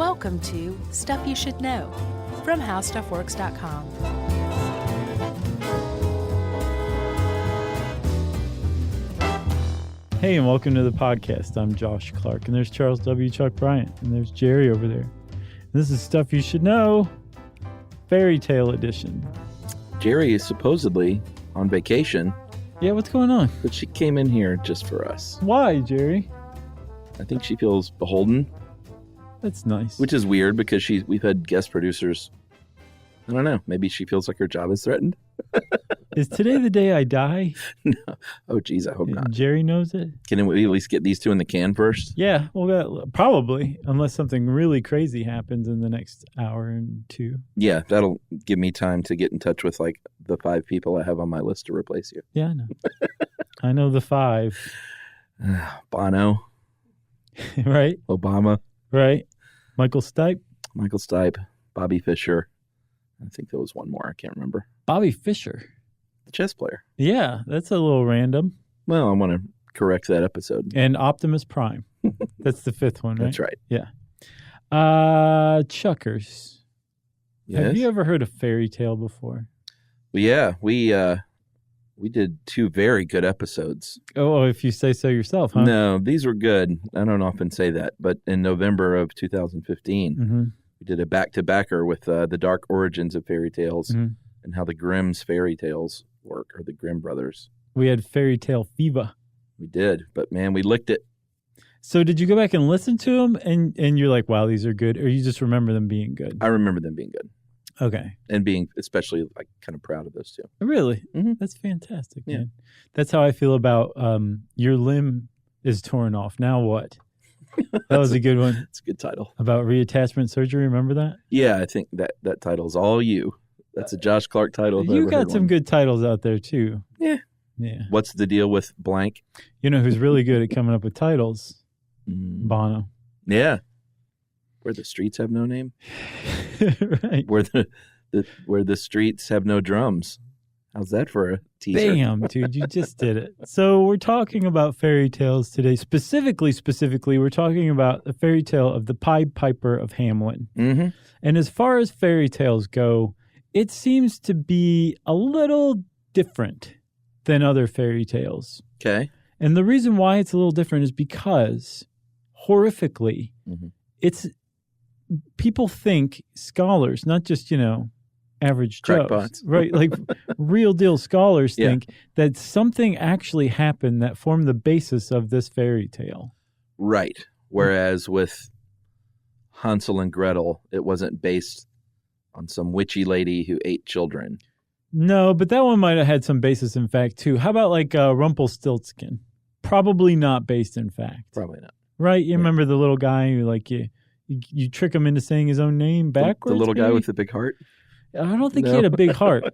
Welcome to Stuff You Should Know from HowStuffWorks.com. Hey, and welcome to the podcast. I'm Josh Clark, and there's Charles W. Chuck Bryant, and there's Jerry over there. And this is Stuff You Should Know, Fairy Tale Edition. Jerry is supposedly on vacation. Yeah, what's going on? But she came in here just for us. Why, Jerry? I think she feels beholden. That's nice. Which is weird because we've had guest producers. I don't know. Maybe she feels like her job is threatened. Is today the day I die? No. Oh, geez, I hope not. Jerry knows it? Can we at least get these two in the can first? Yeah, well, probably, unless something really crazy happens in the next hour and two. Yeah, that'll give me time to get in touch with like the 5 people I have on my list to replace you. Yeah, I know. I know the 5. Bono. Right? Obama. Right. Michael Stipe. Bobby Fischer. I think there was one more. I can't remember. Bobby Fischer. The chess player. Yeah, that's a little random. Well, I want to correct that episode. And Optimus Prime. That's the 5th one, right? That's right. Yeah. Chuckers. Yes? Have you ever heard a fairy tale before? Well, yeah, we did 2 very good episodes. Oh, if you say so yourself, huh? No, these were good. I don't often say that, but in November of 2015, we did a back-to-backer with the dark origins of fairy tales and how the Grimm's fairy tales work, or the Grimm brothers. We had fairy tale fever. We did, but man, we licked it. So did you go back and listen to them, and you're like, wow, these are good, or you just remember them being good? I remember them being good. Okay. And being especially like kind of proud of those 2. Really? Mm-hmm. That's fantastic, yeah. man. That's how I feel about your limb is torn off. Now what? That was a good one. It's a good title. About reattachment surgery. Remember that? Yeah, I think that title's all you. That's a Josh Clark title. You got some good titles out there, too. Yeah. Yeah. What's the deal with blank? You know who's really good at coming up with titles? Bono. Yeah. Where the streets have no name. Right. Where the streets have no drums. How's that for a teaser? Bam, dude, you just did it. So we're talking about fairy tales today. Specifically, we're talking about the fairy tale of the Pied Piper of Hameln. Mm-hmm. And as far as fairy tales go, it seems to be a little different than other fairy tales. Okay. And the reason why it's a little different is because, horrifically, it's people think, scholars, not just, average Joes, crackpots. right? Like real deal scholars think that something actually happened that formed the basis of this fairy tale. Right. Whereas with Hansel and Gretel, it wasn't based on some witchy lady who ate children. No, but that one might have had some basis in fact too. How about like Rumpelstiltskin? Probably not based in fact. Probably not. Right? You remember the little guy who like you trick him into saying his own name backwards? The little guy maybe? with the big heart? I don't think he had a big heart.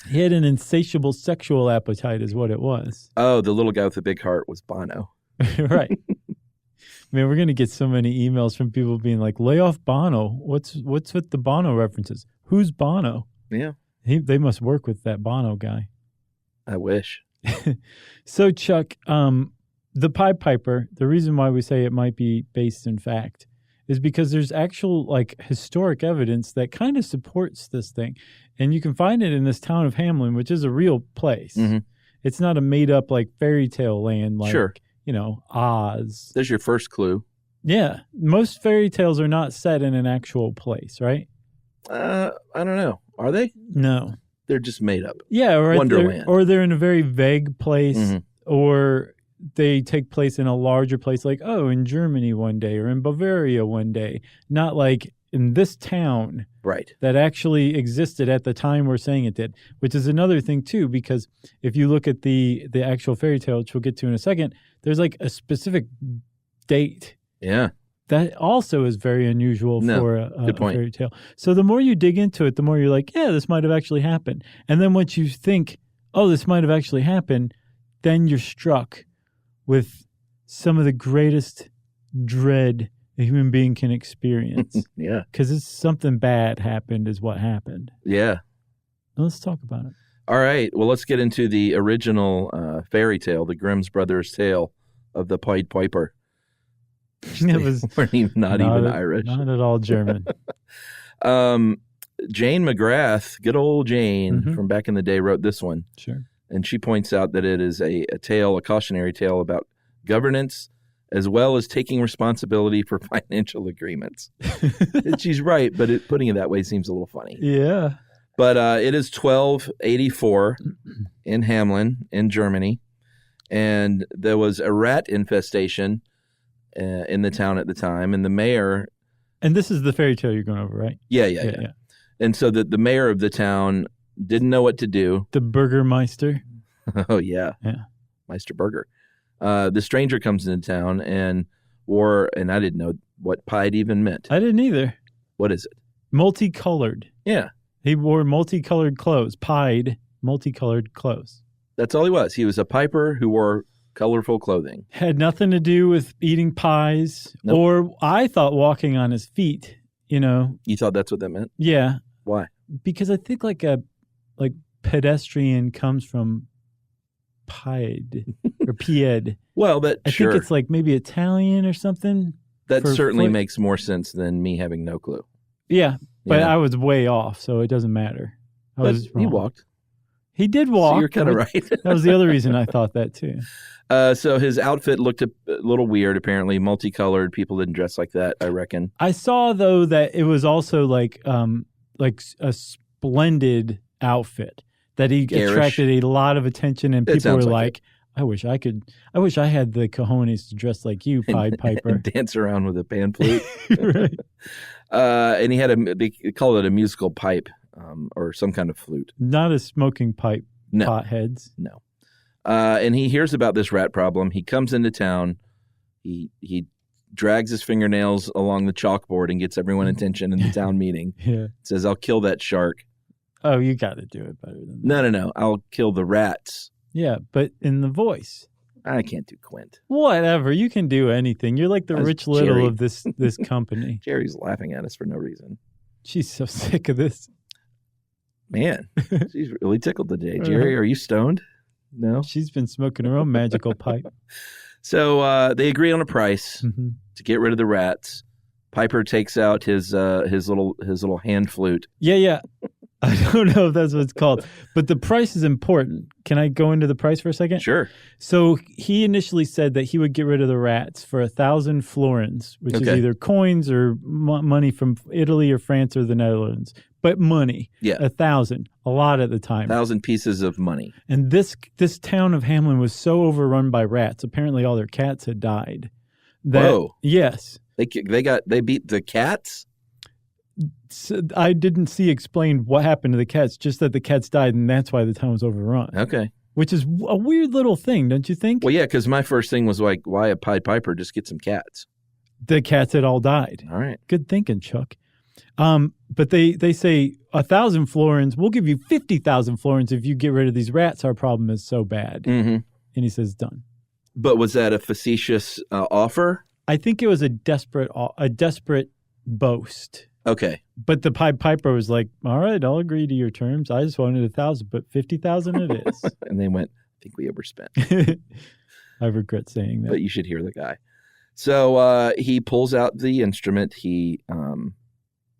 He had an insatiable sexual appetite is what it was. Oh, the little guy with the big heart was Bono. Right. Man, we're going to get so many emails from people being like, lay off Bono. What's with the Bono references? Who's Bono? Yeah. They must work with that Bono guy. I wish. So, Chuck, the Pied Piper, the reason why we say it might be based in fact is because there's actual like historic evidence that kind of supports this thing. And you can find it in this town of Hameln, which is a real place. Mm-hmm. It's not a made up like fairy tale land like, Oz. There's your first clue. Yeah. Most fairy tales are not set in an actual place, right? I don't know. Are they? No. They're just made up. Yeah. Or Wonderland. They're in a very vague place or they take place in a larger place like, in Germany one day or in Bavaria one day. Not like in this town that actually existed at the time we're saying it did, which is another thing too, because if you look at the actual fairy tale, which we'll get to in a second, there's like a specific date. Yeah. That also is very unusual for a fairy tale. So the more you dig into it, the more you're like, yeah, this might have actually happened. And then once you think, this might have actually happened, then you're struck with some of the greatest dread a human being can experience. Yeah. Because it's something bad happened is what happened. Yeah. Let's talk about it. All right. Well, let's get into the original fairy tale, the Grimm's Brothers' tale of the Pied Piper. It was weren't even, not even Irish. Not at all German. Jane McGrath, good old Jane from back in the day, wrote this one. Sure. And she points out that it is a cautionary tale about governance as well as taking responsibility for financial agreements. She's right, but putting it that way seems a little funny. Yeah. But it is 1284 in Hameln in Germany, and there was a rat infestation in the town at the time, and the mayor... And this is the fairy tale you're going over, right? Yeah. And so the mayor of the town didn't know what to do. The Burgermeister. Oh, yeah. Meister Burger. The stranger comes into town and wore, and I didn't know what pied even meant. I didn't either. What is it? Multicolored. Yeah. He wore multicolored clothes, pied multicolored clothes. That's all he was. He was a piper who wore colorful clothing. Had nothing to do with eating pies or I thought walking on his feet, You thought that's what that meant? Yeah. Why? Because I think like pedestrian comes from pied or pied. Well, I think it's like maybe Italian or something. That certainly makes more sense than me having no clue. Yeah, but I was way off, so it doesn't matter. He walked. He did walk. So you're kind of right. That was the other reason I thought that too. So his outfit looked a little weird, apparently. Multicolored. People didn't dress like that, I reckon. I saw, though, that it was also like a splendid outfit, that he attracted a lot of attention, and people were like, I wish I had the cojones to dress like you, Pied Piper. And dance around with a pan flute. Right. And he had they call it a musical pipe or some kind of flute. Not a smoking pipe, potheads. No. And he hears about this rat problem. He comes into town. He drags his fingernails along the chalkboard and gets everyone attention in the town meeting. Yeah. Says, I'll kill that shark. Oh, you got to do it better than that. No. I'll kill the rats. Yeah, but in the voice. I can't do Quint. Whatever. You can do anything. You're like the Rich Little of this company. Jerry's laughing at us for no reason. She's so sick of this. Man, she's really tickled today. Jerry, are you stoned? No? She's been smoking her own magical pipe. So they agree on a price to get rid of the rats. Piper takes out his little hand flute. Yeah. I don't know if that's what it's called, but the price is important. Can I go into the price for a second? Sure. So he initially said that he would get rid of the rats for 1,000 florins, which is either coins or money from Italy or France or the Netherlands. But money. Yeah. 1,000. A lot at the time. 1,000 pieces of money. And this town of Hameln was so overrun by rats. Apparently all their cats had died. Whoa. Yes. They beat the cats? So I didn't see explained what happened to the cats, just that the cats died, and that's why the town was overrun. Okay. Which is a weird little thing, don't you think? Well, yeah, because my first thing was like, why a Pied Piper? Just get some cats. The cats had all died. All right. Good thinking, Chuck. But they say 1,000 florins, we'll give you 50,000 florins if you get rid of these rats. Our problem is so bad. Mm-hmm. And he says, done. But was that a facetious offer? I think it was a desperate boast. Okay. But the Pied Piper was like, all right, I'll agree to your terms. I just wanted 1,000, but 50,000 it is. And they went, I think we overspent. I regret saying that. But you should hear the guy. So he pulls out the instrument. He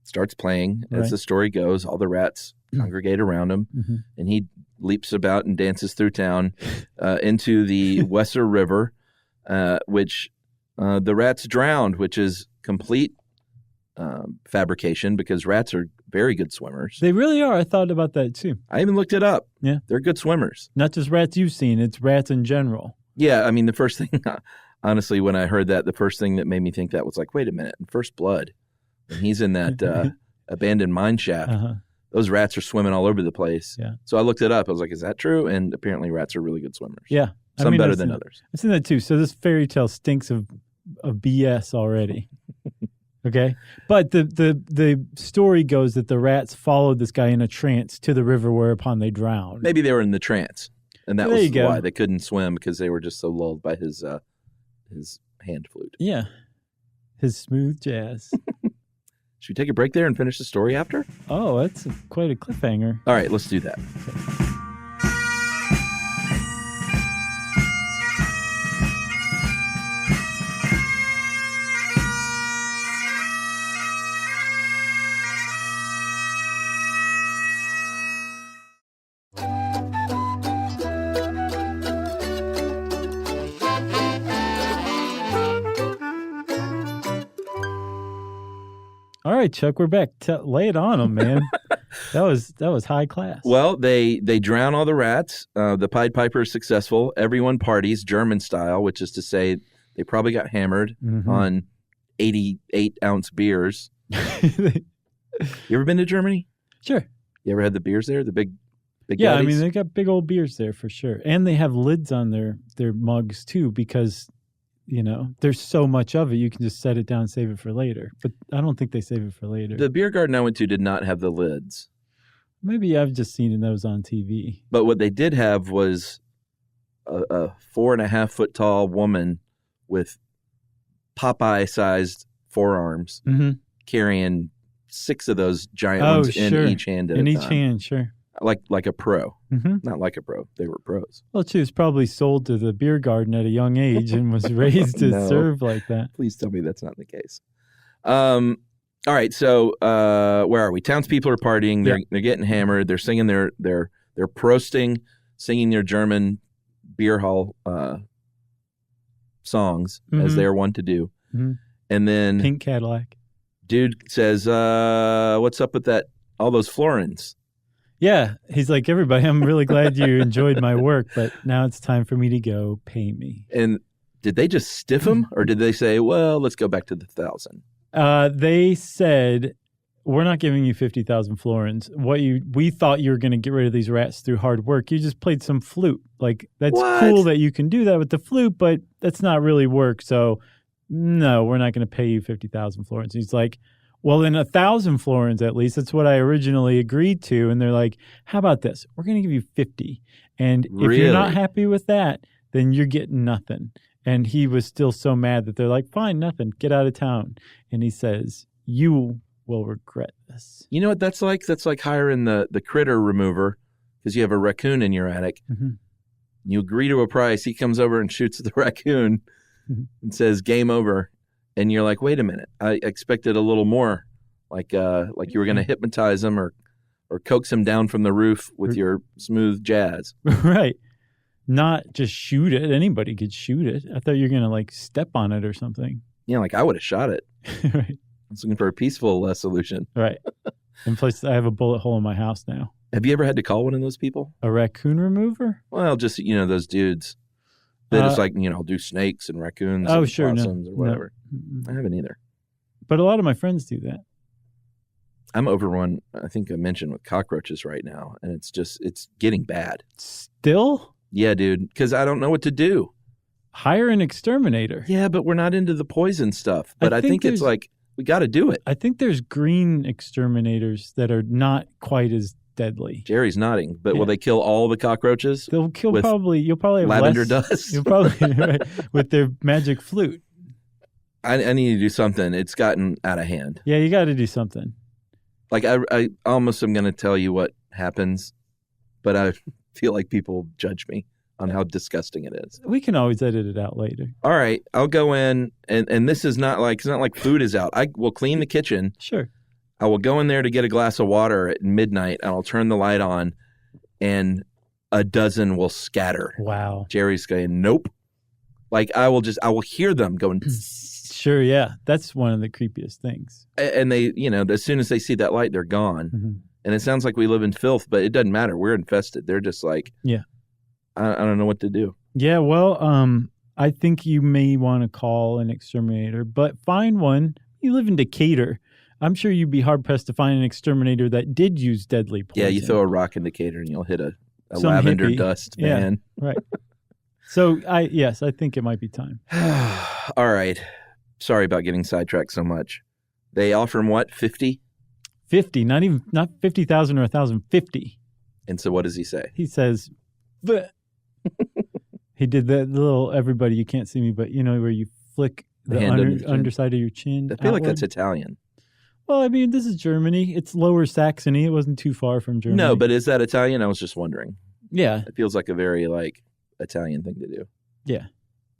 starts playing. As the story goes, all the rats congregate around him. Mm-hmm. And he leaps about and dances through town into the Weser River, which the rats drowned, which is complete fabrication because rats are very good swimmers. They really are. I thought about that too. I even looked it up. Yeah. They're good swimmers. Not just rats you've seen, it's rats in general. Yeah. I mean, the first thing, honestly, when I heard that, the first thing that made me think that was like, wait a minute, in First Blood, when he's in that abandoned mine shaft, those rats are swimming all over the place. Yeah. So I looked it up. I was like, is that true? And apparently rats are really good swimmers. Yeah. Some better than others. I've seen that too. So this fairy tale stinks of BS already. Okay. But the story goes that the rats followed this guy in a trance to the river whereupon they drowned. Maybe they were in the trance. And that was why they couldn't swim, because they were just so lulled by his hand flute. Yeah. His smooth jazz. Should we take a break there and finish the story after? Oh, that's quite a cliffhanger. All right, let's do that. Okay. All right, Chuck, we're back. Lay it on them, man. That was high class. Well, they drown all the rats. The Pied Piper is successful. Everyone parties German style, which is to say they probably got hammered on 88-ounce beers. You ever been to Germany? Sure. You ever had the beers there? The big yeah, gaddies? I mean, they got big old beers there for sure. And they have lids on their mugs, too, because, there's so much of it, you can just set it down and save it for later. But I don't think they save it for later. The beer garden I went to did not have the lids. Maybe I've just seen those on TV. But what they did have was a 4.5-foot tall woman with Popeye-sized forearms carrying 6 of those giant ones in each hand. In each hand, sure. Like a pro. Not like a pro. They were pros. Well, she was probably sold to the beer garden at a young age and was raised to serve like that. Please tell me that's not the case. All right, so where are we? Townspeople are partying. They're getting hammered. They're singing they're prosting, singing their German beer hall songs as they are wont to do. And then Pink Cadillac. Dude says, "What's up with that? All those florins?" Yeah, he's like, everybody, I'm really glad you enjoyed my work, but now it's time for me to go. Pay me. And did they just stiff him, or did they say, well, let's go back to the 1,000? They said, we're not giving you 50,000 florins. We thought you were going to get rid of these rats through hard work. You just played some flute. Like, that's cool that you can do that with the flute, but that's not really work. So, no, we're not going to pay you 50,000 florins. He's like, well, then 1,000 florins at least. That's what I originally agreed to. And they're like, how about this? We're going to give you 50. And if you're not happy with that, then you're getting nothing. And he was still so mad that they're like, fine, nothing. Get out of town. And he says, you will regret this. You know what that's like? That's like hiring the critter remover because you have a raccoon in your attic. You agree to a price. He comes over and shoots the raccoon and says, game over. And you're like, wait a minute, I expected a little more, like you were going to hypnotize him or coax him down from the roof with your smooth jazz. Right. Not just shoot it. Anybody could shoot it. I thought you were going to like step on it or something. Yeah, like I would have shot it. Right. I was looking for a peaceful solution. Right. And plus, I have a bullet hole in my house now. Have you ever had to call one of those people? A raccoon remover? Well, just, those dudes. They just do snakes and raccoons and possums or whatever. No. I haven't either. But a lot of my friends do that. I'm over one, I think I mentioned, with cockroaches right now. And it's getting bad. Still? Yeah, dude. Because I don't know what to do. Hire an exterminator. Yeah, but we're not into the poison stuff. But I think it's like, we got to do it. I think there's green exterminators that are not quite as deadly. Jerry's nodding, but will they kill all the cockroaches? They'll kill you'll probably have lavender dust. You'll probably right, with their magic flute. I need to do something. It's gotten out of hand. Yeah, you got to do something. Like I almost am going to tell you what happens, but I feel like people judge me on how disgusting it is. We can always edit it out later. All right, I'll go in, and this is not like, it's not like food is out. I will clean the kitchen. Sure. I will go in there to get a glass of water at midnight, and I'll turn the light on, and a dozen will scatter. Wow. Jerry's saying, nope. Like, I will hear them going. Sure, yeah. That's one of the creepiest things. And they, as soon as they see that light, they're gone. And it sounds like we live in filth, but it doesn't matter. We're infested. They're just like, yeah. I don't know what to do. Yeah, well, I think you may want to call an exterminator, but find one. You live in Decatur. I'm sure you'd be hard-pressed to find an exterminator that did use deadly poison. Yeah, you throw a rock in Decatur and you'll hit a lavender hippie. Dust man. Yeah, right. So, I think it might be time. All right. Sorry about getting sidetracked so much. They offer him what, 50? 50, not 50,000 or 1,000, 50. And so what does he say? He says, bleh. He did the little, everybody, you can't see me, but where you flick the underside of your chin. I feel like that's Italian. Well, I mean, this is Germany. It's Lower Saxony. It wasn't too far from Germany. No, but is that Italian? I was just wondering. Yeah. It feels like a very, Italian thing to do. Yeah.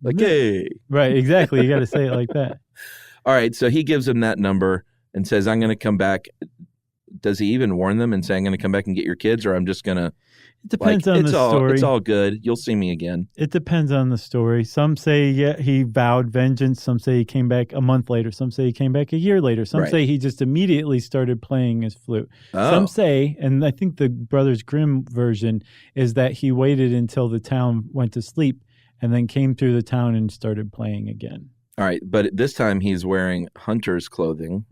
Like, hey. Right, exactly. You got to say it like that. All right, so he gives him that number and says, I'm going to come back. Does he even warn them and say, I'm going to come back and get your kids, or I'm just going to It depends on the story. It's all good. You'll see me again. It depends on the story. Some say, he vowed vengeance. Some say he came back a month later. Some say he came back a year later. Some say he just immediately started playing his flute. Oh. Some say, and I think the Brothers Grimm version is that he waited until the town went to sleep and then came through the town and started playing again. All right, but this time he's wearing hunter's clothing.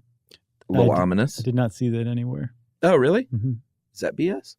A little ominous. I did not see that anywhere. Oh, really? Mm-hmm. Is that BS?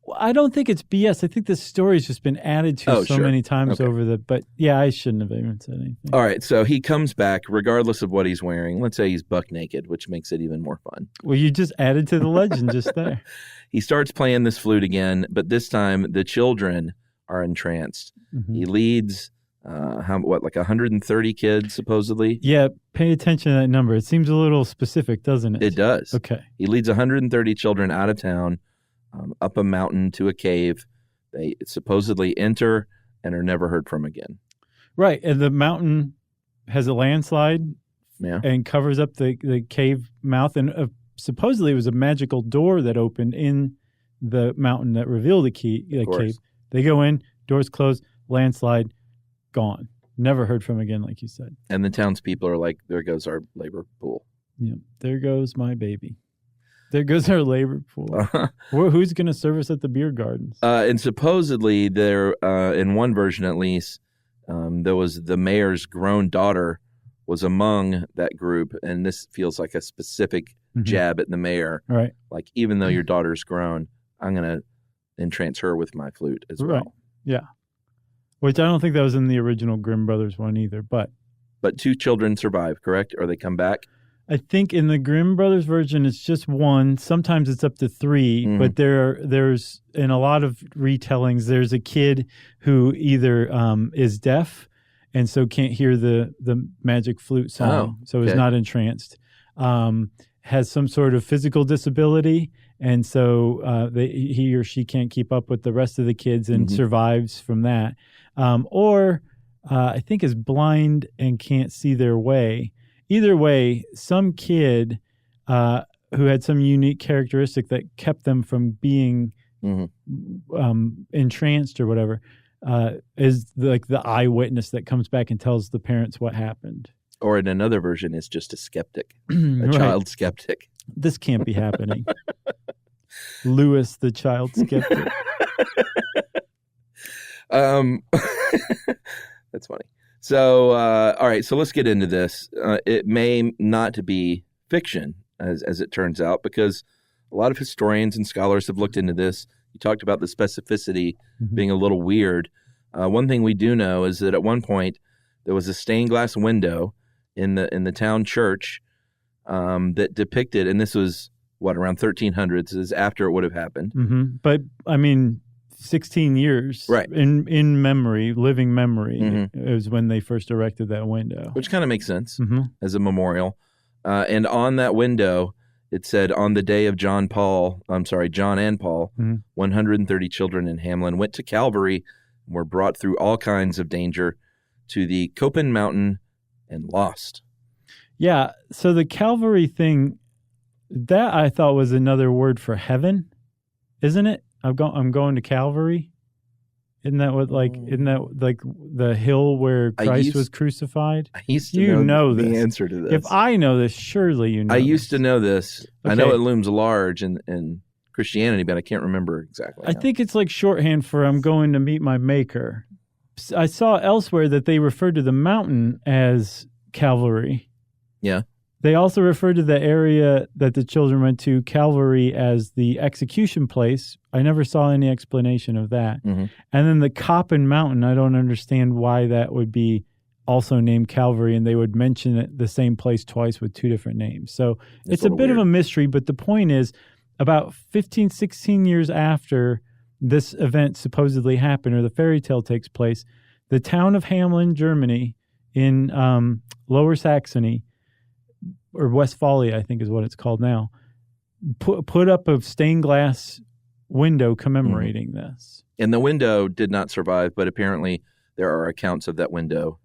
Well, I don't think it's BS. I think this story's just been added to many times over but yeah, I shouldn't have even said anything. All right, so he comes back regardless of what he's wearing. Let's say he's buck naked, which makes it even more fun. Well, you just added to the legend just there. He starts playing this flute again, but this time the children are entranced. Mm-hmm. He leads, like 130 kids, supposedly? Yeah, pay attention to that number. It seems a little specific, doesn't it? It does. Okay. He leads 130 children out of town, up a mountain to a cave. They supposedly enter and are never heard from again. Right, and the mountain has a landslide and covers up the cave mouth, and supposedly it was a magical door that opened in the mountain that revealed the cave. They go in, doors closed, landslide, gone. Never heard from again, like you said. And the townspeople are like, there goes our labor pool. Yeah, there goes my baby. There goes our labor pool. Who's going to serve us at the beer gardens? And supposedly, there, in one version at least, there was the mayor's grown daughter was among that group, and this feels like a specific jab at the mayor. Right. Like, even though your daughter's grown, I'm going to entrance her with my flute as well. Right. Yeah. Which I don't think that was in the original Grimm Brothers one either, but 2 children survive, correct? Or they come back? I think in the Grimm Brothers version, it's just 1. Sometimes it's up to 3, but there's in a lot of retellings, there's a kid who either is deaf and so can't hear the magic flute song, so is not entranced, has some sort of physical disability, and so he or she can't keep up with the rest of the kids and survives from that, or I think is blind and can't see their way. Either way, some kid who had some unique characteristic that kept them from being entranced or whatever is like the eyewitness that comes back and tells the parents what happened. Or in another version, it's just a skeptic, a child skeptic. This can't be happening. Lewis, the child skeptic. That's funny. So, all right, so let's get into this. It may not be fiction, as it turns out, because a lot of historians and scholars have looked into this. You talked about the specificity being a little weird. One thing we do know is that at one point there was a stained glass window in the town church that depicted, and this was, around 1300s, this is after it would have happened. But, I mean, 16 years in memory, living memory, is when they first erected that window. Which kind of makes sense as a memorial. And on that window, it said, on the day of John and Paul, 130 children in Hameln went to Calvary and were brought through all kinds of danger to the Koppen Mountain and lost. Yeah, so the Calvary thing, that I thought was another word for heaven, isn't it? I'm going to Calvary. Isn't that like the hill where Christ was crucified? I used to know the this. Answer to this. If I know this, surely you know. I used to know this. Okay. I know it looms large in Christianity, but I can't remember exactly. I think it's like shorthand for I'm going to meet my Maker. I saw elsewhere that they referred to the mountain as Calvary. Yeah. They also referred to the area that the children went to, Calvary, as the execution place. I never saw any explanation of that. And then the Koppen Mountain, I don't understand why that would be also named Calvary, and they would mention it, the same place twice with 2 different names. So it's a bit of a mystery, but the point is, about 15, 16 years after this event supposedly happened, or the fairy tale takes place, the town of Hameln, Germany, in Lower Saxony, or Westphalia, I think is what it's called now, put up a stained glass window commemorating this. And the window did not survive, but apparently there are accounts of that window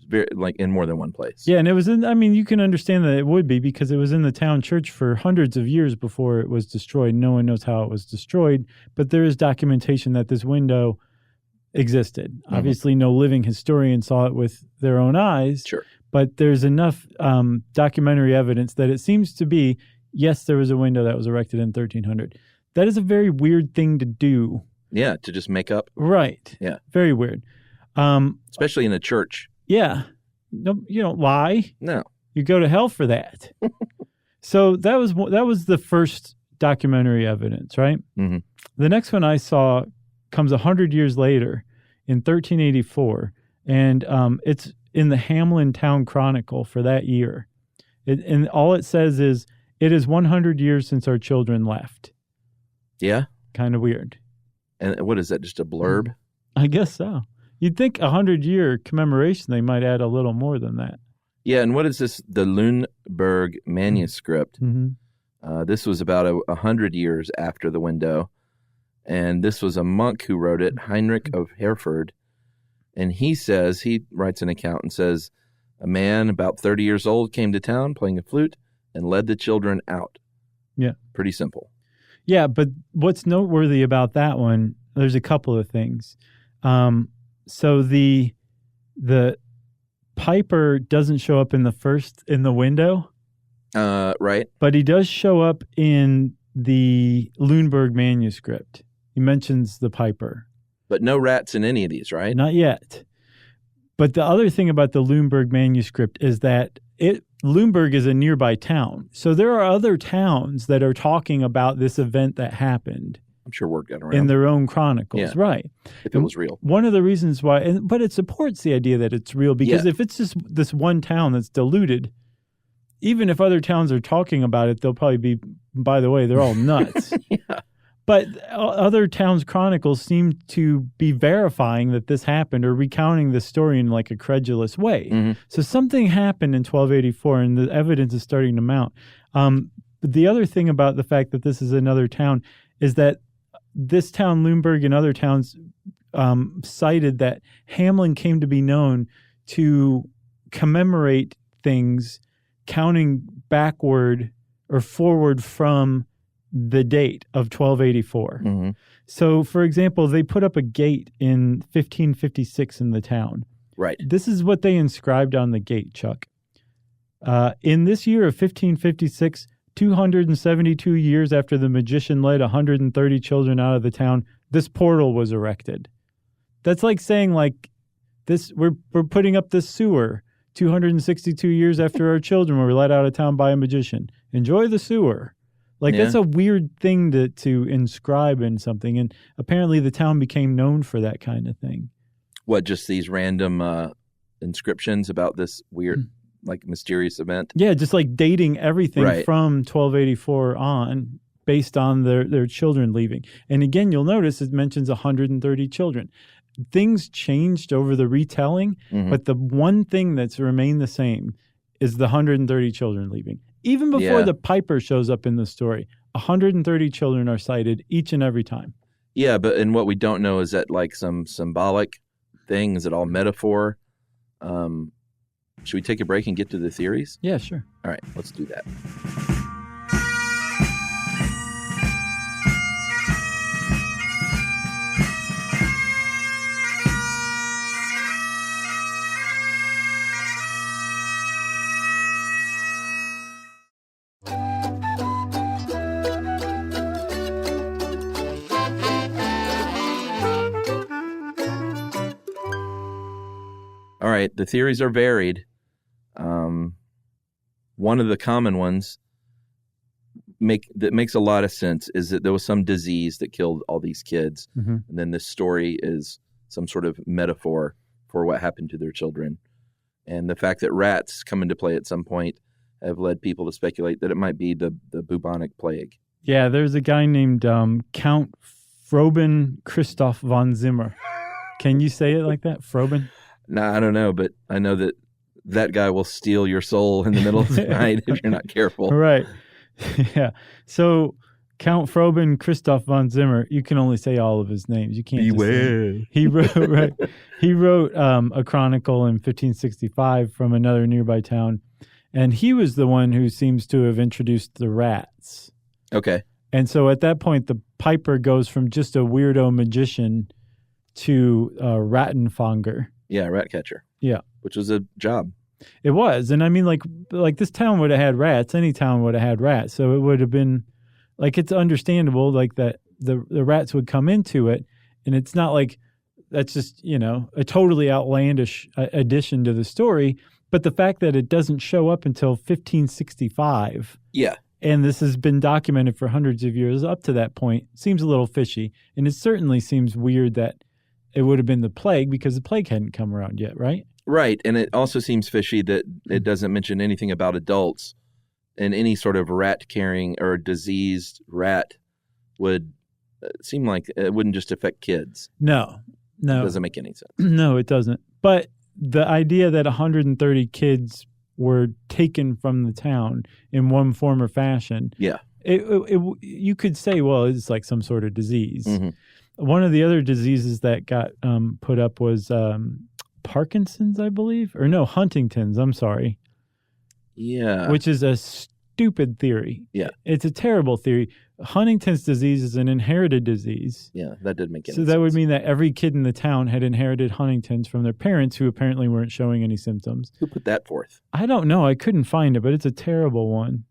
very like in more than one place. Yeah, and it was in, I mean, you can understand that it would be because it was in the town church for hundreds of years before it was destroyed. No one knows how it was destroyed, but there is documentation that this window existed. Mm-hmm. Obviously, no living historian saw it with their own eyes. Sure. But there's enough documentary evidence that it seems to be, yes, there was a window that was erected in 1300. That is a very weird thing to do. Yeah, to just make up. Right. Yeah. Very weird. Especially in a church. Yeah. No, you don't lie. No. You go to hell for that. So that was the first documentary evidence, right? Mm-hmm. The next one I saw comes 100 years later in 1384, and it's in the Hameln Town Chronicle for that year. And all it says is, it is 100 years since our children left. Yeah? Kind of weird. And what is that, just a blurb? I guess so. You'd think 100-year commemoration, they might add a little more than that. Yeah, and what is this? The Lüneburg manuscript. Mm-hmm. This was about 100 years after the window. And this was a monk who wrote it, Heinrich of Herford. And he writes an account and says, a man about 30 years old came to town playing a flute and led the children out. Yeah. Pretty simple. Yeah, but what's noteworthy about that one, there's a couple of things. So the piper doesn't show up in the window. Right. But he does show up in the Lüneburg manuscript. He mentions the piper. But no rats in any of these, right? Not yet. But the other thing about the Lüneburg manuscript is that Lüneburg is a nearby town. So there are other towns that are talking about this event that happened. I'm sure word got around. In their own chronicles, yeah. Right. If it was real. One of the reasons why, but it supports the idea that it's real, because if it's just this one town that's diluted, even if other towns are talking about it, they'll probably be, by the way, they're all nuts. Yeah. But other towns' chronicles seem to be verifying that this happened or recounting the story in like a credulous way. Mm-hmm. So something happened in 1284, and the evidence is starting to mount. The other thing about the fact that this is another town is that this town, Lüneburg, and other towns cited that Hameln came to be known to commemorate things counting backward or forward from the date of 1284. Mm-hmm. So, for example, they put up a gate in 1556 in the town. Right. This is what they inscribed on the gate, Chuck. In this year of 1556, 272 years after the magician led 130 children out of the town, this portal was erected. That's like saying, like, this we're putting up this sewer 262 years after our children were let out of town by a magician. Enjoy the sewer. Like, that's a weird thing to inscribe in something. And apparently the town became known for that kind of thing. What, just these random inscriptions about this weird, like, mysterious event? Yeah, just like dating everything from 1284 on based on their children leaving. And again, you'll notice it mentions 130 children. Things changed over the retelling, but the one thing that's remained the same is the 130 children leaving. Even before the piper shows up in the story, 130 children are cited each and every time. Yeah, and what we don't know is that, like, some symbolic thing, is it all metaphor? Should we take a break and get to the theories? Yeah, sure. All right, let's do that. All right, the theories are varied. One of the common ones that makes a lot of sense is that there was some disease that killed all these kids, and then this story is some sort of metaphor for what happened to their children. And the fact that rats come into play at some point have led people to speculate that it might be the bubonic plague. Yeah, there's a guy named Count Froben Christoph von Zimmer. Can you say it like that, Froben? No, I don't know, but I know that guy will steal your soul in the middle of the night if you're not careful. Right. Yeah. So Count Froben Christoph von Zimmer. You can only say all of his names. You can't. Beware. He wrote a chronicle in 1565 from another nearby town, and he was the one who seems to have introduced the rats. Okay. And so at that point, the piper goes from just a weirdo magician to a rattenfanger. Yeah, rat catcher. Yeah. Which was a job. It was. And I mean, like this town would have had rats. Any town would have had rats. So it would have been, like, it's understandable, like, that the rats would come into it. And it's not like that's just, a totally outlandish addition to the story. But the fact that it doesn't show up until 1565. Yeah. And this has been documented for hundreds of years up to that point seems a little fishy. And it certainly seems weird that it would have been the plague because the plague hadn't come around yet, right? Right. And it also seems fishy that it doesn't mention anything about adults, and any sort of rat-carrying or diseased rat would seem like it wouldn't just affect kids. No. It doesn't make any sense. No, it doesn't. But the idea that 130 kids were taken from the town in one form or fashion. Yeah. You could say, well, it's like some sort of disease. Mm-hmm. One of the other diseases that got put up was Parkinson's, I believe. Or no, Huntington's, I'm sorry. Yeah. Which is a stupid theory. Yeah. It's a terrible theory. Huntington's disease is an inherited disease. Yeah, that didn't make any sense. So that would mean that every kid in the town had inherited Huntington's from their parents who apparently weren't showing any symptoms. Who put that forth? I don't know. I couldn't find it, but it's a terrible one.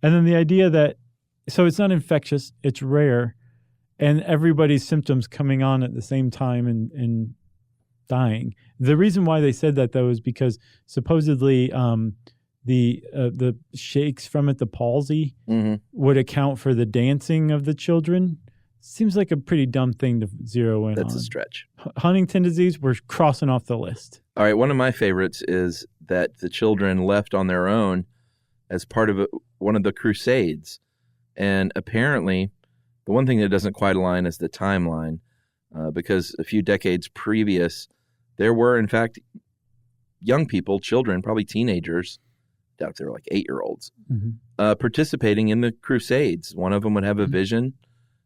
And then the idea that, so it's not infectious, it's rare, and everybody's symptoms coming on at the same time and dying. The reason why they said that, though, is because supposedly the shakes from it, the palsy, would account for the dancing of the children. Seems like a pretty dumb thing to zero in on. That's a stretch. Huntington disease, we're crossing off the list. All right, one of my favorites is that the children left on their own as part of one of the Crusades. And apparently, the one thing that doesn't quite align is the timeline, because a few decades previous, there were, in fact, young people, children, probably teenagers, I doubt they were like 8-year-olds, participating in the Crusades. One of them would have a vision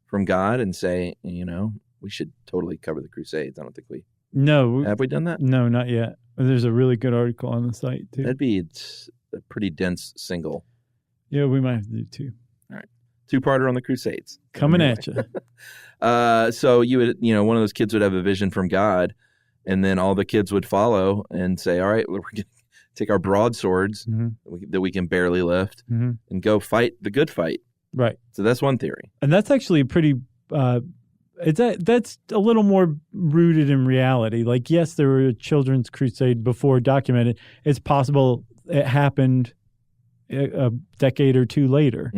from God and say, we should totally cover the Crusades. I don't think we... No. Have we done that? No, not yet. There's a really good article on the site, too. That'd be a pretty dense single. Yeah, we might have to do 2. All right. 2-parter on the Crusades. Coming at you. So you would, one of those kids would have a vision from God, and then all the kids would follow and say, all right, we're going to take our broadswords that we can barely lift and go fight the good fight. Right. So that's one theory. And that's actually pretty, that's a little more rooted in reality. Like, yes, there were a children's crusade before documented. It's possible it happened a decade or 2 later.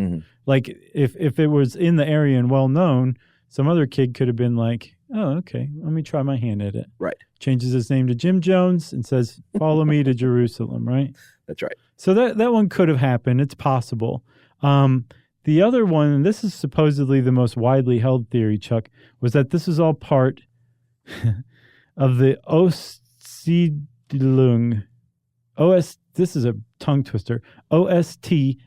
Like, if it was in the area and well known, some other kid could have been like, oh, okay, let me try my hand at it. Right. Changes his name to Jim Jones and says, follow me to Jerusalem, right? That's right. So that one could have happened. It's possible. The other one, and this is supposedly the most widely held theory, Chuck, was that this is all part of the Ostsiedlung. This is a tongue twister. Ostsiedlung,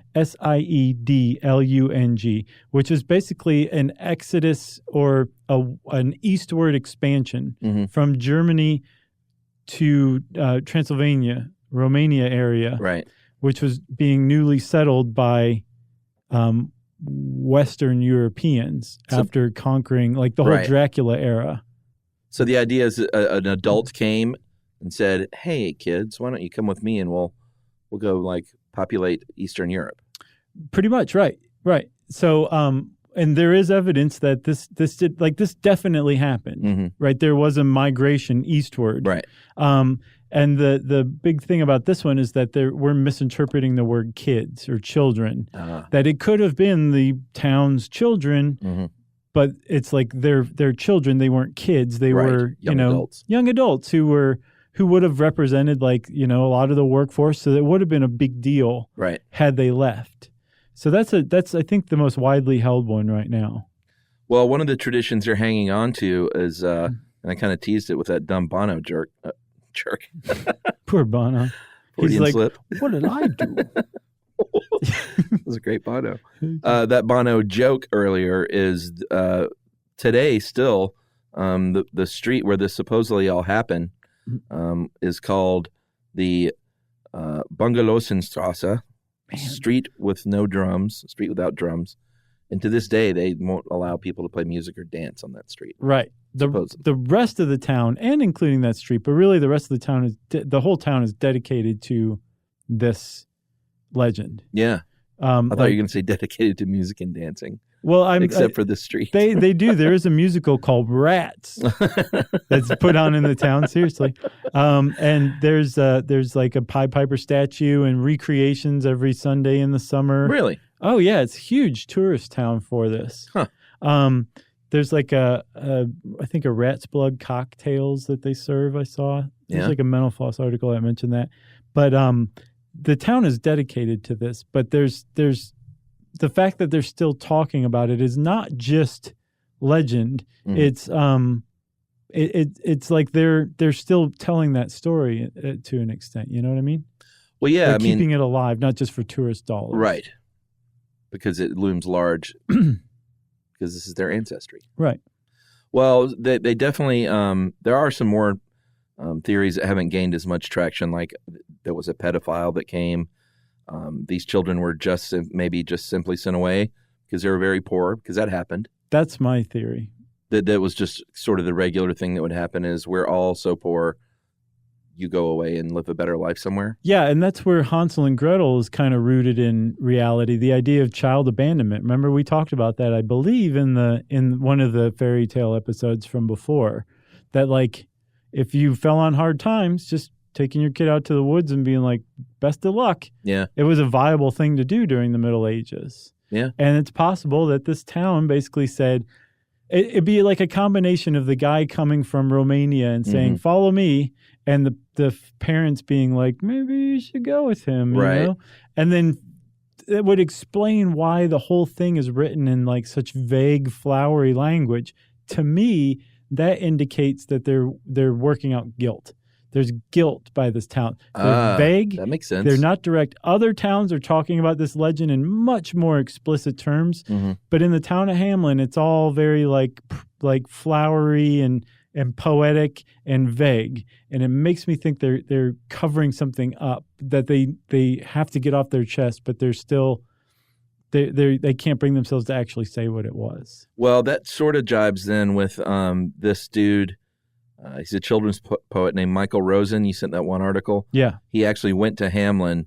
which is basically an exodus or an eastward expansion from Germany to Transylvania, Romania area, right? Which was being newly settled by Western Europeans after conquering, like, the whole Dracula era. So the idea is an adult came and said, hey, kids, why don't you come with me and we'll go, like, populate Eastern Europe. Pretty much, right. So, and there is evidence that this definitely happened, right? There was a migration eastward. Right. And the big thing about this one is that we're misinterpreting the word kids or children, that it could have been the town's children, but it's like they're children. They weren't kids. They were, adults. Young adults who would have represented, like, a lot of the workforce. So it would have been a big deal had they left. So that's I think the most widely held one right now. Well, one of the traditions they're hanging on to is, and I kind of teased it with that dumb Bono jerk. Poor Bono. He's like, what did I do? That was a great Bono. That Bono joke earlier is today still the street where this supposedly all happened is called the Bungalowsenstrasse, street with no drums, street without drums. And to this day, they won't allow people to play music or dance on that street. Right. The rest of the town, and including that street, but really the rest of the town is the whole town is dedicated to this legend. Yeah. I thought you were going to say dedicated to music and dancing. Well, except for the street. They do. There is a musical called Rats that's put on in the town. Seriously, and there's like a Pied Piper statue and recreations every Sunday in the summer. Really? Oh yeah, it's a huge tourist town for this. Huh. There's like I think a rat's blood cocktails that they serve. I saw. There's like a Mental Floss article that mentioned that. But the town is dedicated to this. But there's the fact that they're still talking about it is not just legend. Mm. It's like they're still telling that story to an extent. You know what I mean? Well, yeah, they're keeping it alive, not just for tourist dollars, right? Because it looms large. Because this is their ancestry, right? Well, they definitely. There are some more theories that haven't gained as much traction. Like there was a pedophile that came. These children were maybe just simply sent away because they were very poor, because that happened. That's my theory. That was just sort of the regular thing that would happen is we're all so poor, you go away and live a better life somewhere. Yeah, and that's where Hansel and Gretel is kind of rooted in reality, the idea of child abandonment. Remember, we talked about that, I believe, in one of the fairy tale episodes from before, that like if you fell on hard times, just taking your kid out to the woods and being like, best of luck. Yeah. It was a viable thing to do during the Middle Ages. Yeah. And it's possible that this town basically said, it'd be like a combination of the guy coming from Romania and saying, follow me, and the parents being like, maybe you should go with him, you know? And then it would explain why the whole thing is written in like such vague, flowery language. To me, that indicates that they're working out guilt. There's guilt by this town. They're vague. That makes sense. They're not direct. Other towns are talking about this legend in much more explicit terms. Mm-hmm. But in the town of Hameln, it's all very like flowery and poetic and vague. And it makes me think they're covering something up that they have to get off their chest, but they're still they can't bring themselves to actually say what it was. Well, that sort of jibes then with this dude. He's a children's poet named Michael Rosen. You sent that one article. Yeah. He actually went to Hameln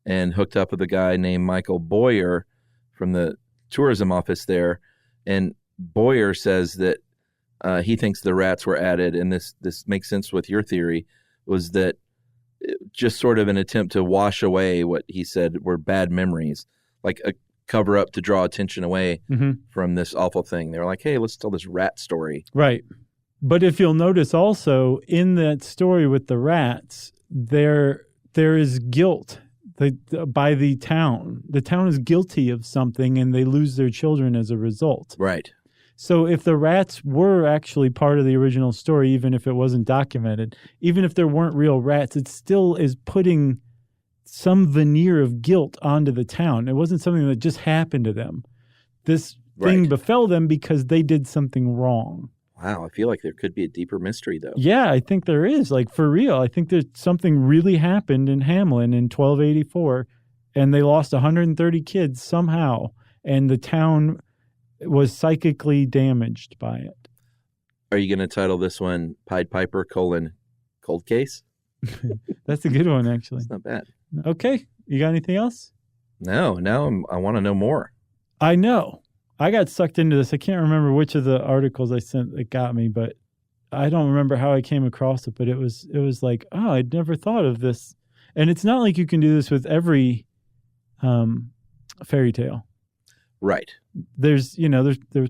and hooked up with a guy named Michael Boyer from the tourism office there. And Boyer says that he thinks the rats were added, and this makes sense with your theory, was that just sort of an attempt to wash away what he said were bad memories, like a cover up to draw attention away from this awful thing. They were like, hey, let's tell this rat story. Right. But if you'll notice also in that story with the rats, there is guilt by the town. The town is guilty of something and they lose their children as a result. Right. So if the rats were actually part of the original story, even if it wasn't documented, even if there weren't real rats, it still is putting some veneer of guilt onto the town. It wasn't something that just happened to them. This thing befell them because they did something wrong. Wow, I feel like there could be a deeper mystery, though. Yeah, I think there is. Like, for real. I think there's something really happened in Hameln in 1284, and they lost 130 kids somehow, and the town was psychically damaged by it. Are you going to title this one Pied Piper, Cold Case? That's a good one, actually. It's not bad. Okay. You got anything else? No, I want to know more. I know. I got sucked into this. I can't remember which of the articles I sent that got me, but I don't remember how I came across it, but it was like, oh, I'd never thought of this. And it's not like you can do this with every fairy tale. Right. There's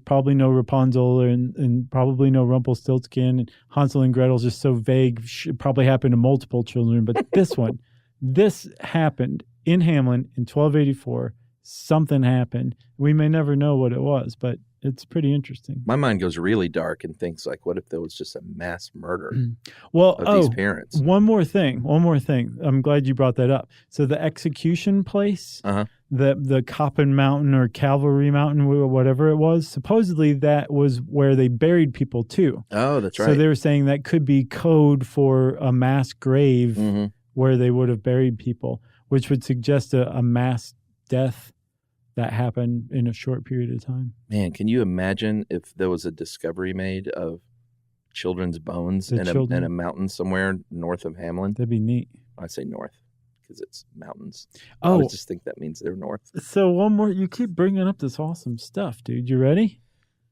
probably no Rapunzel and probably no Rumpelstiltskin, and Hansel and Gretel's just so vague. It probably happened to multiple children, but this happened in Hameln in 1284. Something happened. We may never know what it was, but it's pretty interesting. My mind goes really dark and thinks like, what if there was just a mass murder of these parents? One more thing. I'm glad you brought that up. So the execution place, the Coppin Mountain or Calvary Mountain, whatever it was, supposedly that was where they buried people too. Oh, that's right. So they were saying that could be code for a mass grave where they would have buried people, which would suggest a mass death that happened in a short period of time. Man, can you imagine if there was a discovery made of children's bones in a mountain somewhere north of Hameln? That'd be neat. I say north because it's mountains. Oh, I just think that means they're north. So one more. You keep bringing up this awesome stuff, dude. You ready?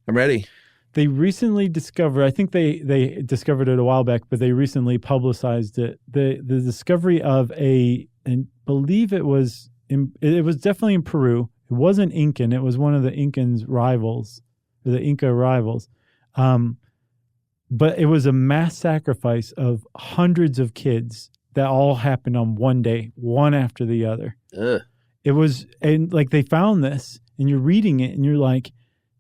I'm ready. They recently discovered, I think they discovered it a while back, but they recently publicized it. The discovery of I believe it was definitely in Peru. It wasn't Incan. It was one of the Inca rivals. But it was a mass sacrifice of hundreds of kids that all happened on one day, one after the other. Ugh. It was, and like they found this, and you're reading it, and you're like,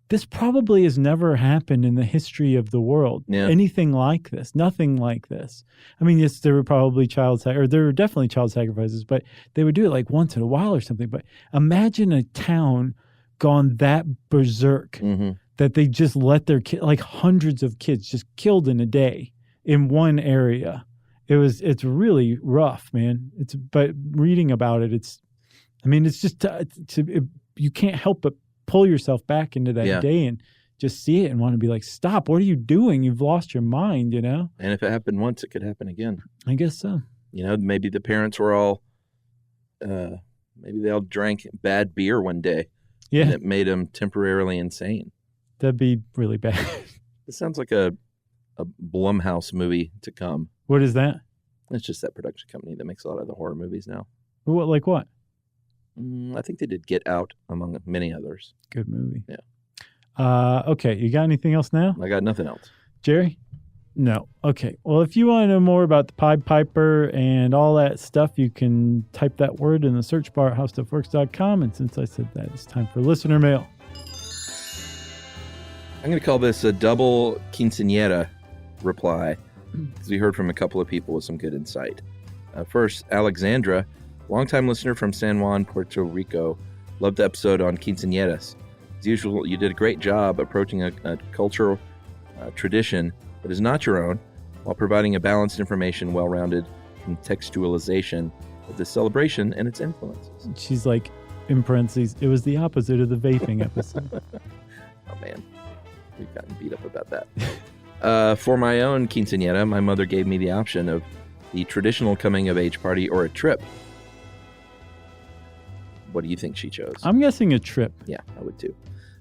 this probably has never happened in the history of the world. Yeah. Anything like this, nothing like this. I mean, yes, there were probably there were definitely child sacrifices, but they would do it like once in a while or something. But imagine a town gone that berserk that they just let their like hundreds of kids just killed in a day in one area. It's really rough, man. But reading about it, it's just you can't help but pull yourself back into that day and just see it and want to be like, stop, what are you doing? You've lost your mind, And if it happened once, it could happen again. I guess so. Maybe the parents were all, maybe they all drank bad beer one day. Yeah. And it made them temporarily insane. That'd be really bad. It sounds like a Blumhouse movie to come. What is that? It's just that production company that makes a lot of the horror movies now. What, like what? I think they did Get Out, among many others. Good movie. Yeah. Okay, you got anything else now? I got nothing else. Jerry? No. Okay. Well, if you want to know more about the Pied Piper and all that stuff, you can type that word in the search bar at howstuffworks.com. And since I said that, it's time for listener mail. I'm going to call this a double quinceañera reply, because we heard from a couple of people with some good insight. First, Alexandra, longtime listener from San Juan, Puerto Rico, loved the episode on quinceañeras. As usual, you did a great job approaching a cultural tradition that is not your own, while providing a balanced information, well-rounded contextualization of the celebration and its influences. She's like, in parentheses, it was the opposite of the vaping episode. Oh, man. We've gotten beat up about that. For my own quinceañera, my mother gave me the option of the traditional coming-of-age party or a trip. What do you think she chose? I'm guessing a trip. Yeah, I would too.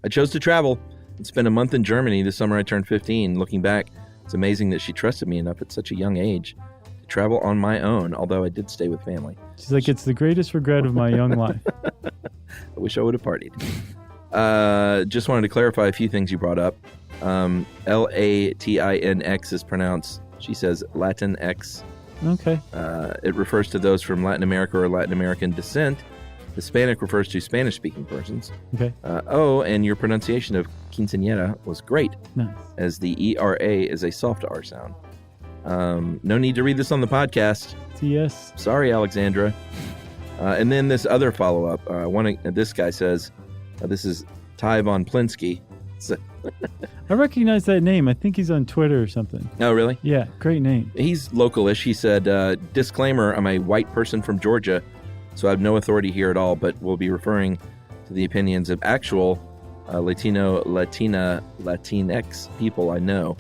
I chose to travel and spend a month in Germany the summer I turned 15. Looking back, it's amazing that she trusted me enough at such a young age to travel on my own, although I did stay with family. She's like, it's the greatest regret of my young life. I wish I would have partied. Just wanted to clarify a few things you brought up. Latinx is pronounced, she says, Latin X. Okay. It refers to those from Latin America or Latin American descent. Hispanic refers to Spanish-speaking persons. Okay. And your pronunciation of quinceañera was great. Nice. As the ERA is a soft R sound. No need to read this on the podcast. Yes. Sorry, Alexandra. And then this other follow-up. This guy says, this is Ty Von Plinsky. I recognize that name. I think he's on Twitter or something. Oh, really? Yeah, great name. He's localish. He said, disclaimer, I'm a white person from Georgia, so I have no authority here at all, but we'll be referring to the opinions of actual Latino, Latina, Latinx people I know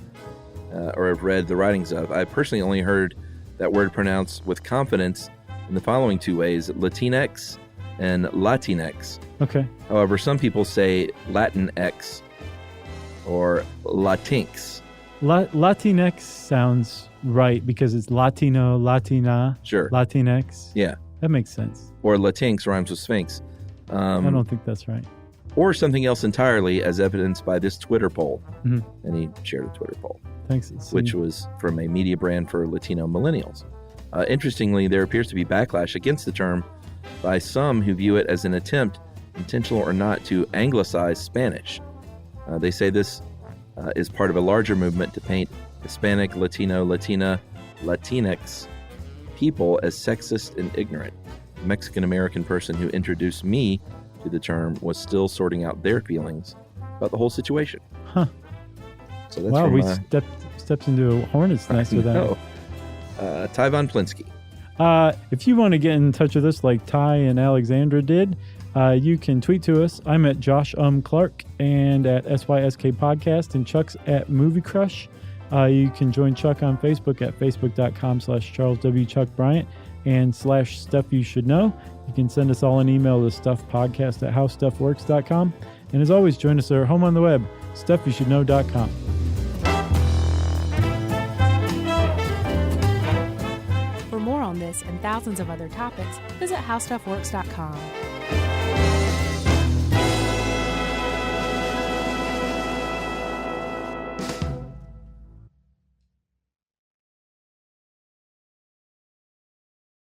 or have read the writings of. I personally only heard that word pronounced with confidence in the following two ways, Latinx and Latinx. Okay. However, some people say Latinx or Latinx. Latinx sounds right because it's Latino, Latina, sure. Latinx. Yeah. That makes sense. Or Latinx rhymes with Sphinx. I don't think that's right. Or something else entirely, as evidenced by this Twitter poll. Mm-hmm. And he shared a Twitter poll. Thanks. Which was from a media brand for Latino millennials. Interestingly, there appears to be backlash against the term by some who view it as an attempt, intentional or not, to anglicize Spanish. They say this is part of a larger movement to paint Hispanic, Latino, Latina, Latinx people as sexist and ignorant. The Mexican-American person who introduced me to the term was still sorting out their feelings about the whole situation. Huh. So that's wow, from, we stepped into a hornet's nest with that. Ty Von Plinsky. If you want to get in touch with us like Ty and Alexandra did, you can tweet to us. I'm at Josh Clark and at SYSK Podcast, and Chuck's at Movie Crush. You can join Chuck on Facebook at facebook.com/Charles W. Chuck Bryant and /Stuff You Should Know. You can send us all an email to stuffpodcast@howstuffworks.com. And as always, join us at our home on the web, stuffyoushouldknow.com. For more on this and thousands of other topics, visit howstuffworks.com.